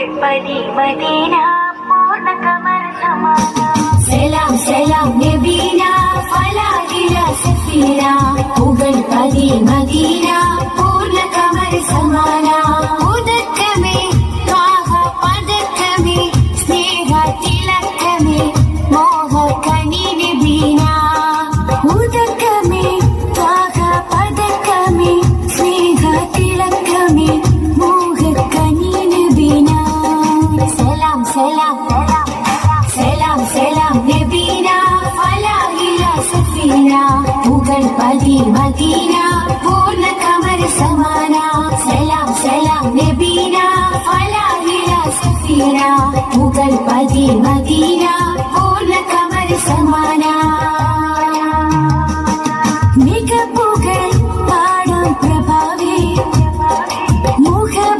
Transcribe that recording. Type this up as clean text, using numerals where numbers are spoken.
പുകഴ്പതി Medina പൂർണ്ണ കമർ സമാന. സലാം സലാം നബീന ഫലാഹില സഫീന പുകഴ്പതി മദീന പൂർണ്ണ കമർ സമാന. ഉദക്കമേ ത്വാഹ പദക്കമേ സ്നേഹ തിലക്കമേ മോഹ കനി നബീന. ഉദക്കമേ ത്വാഹ പദക്കമേ സ്നേഹ തിലക്കമേ മോഹ കനി നബീന. സലാം സലാം സലാം സലാം നബീന ഫലാഹില സഫീന പുകഴ്പതി മദീന പൂർണ്ണ കമർ സമാന. സലാം സലാം നബീന ഫലാഹില സഫീന പുകഴ്പതി മദീന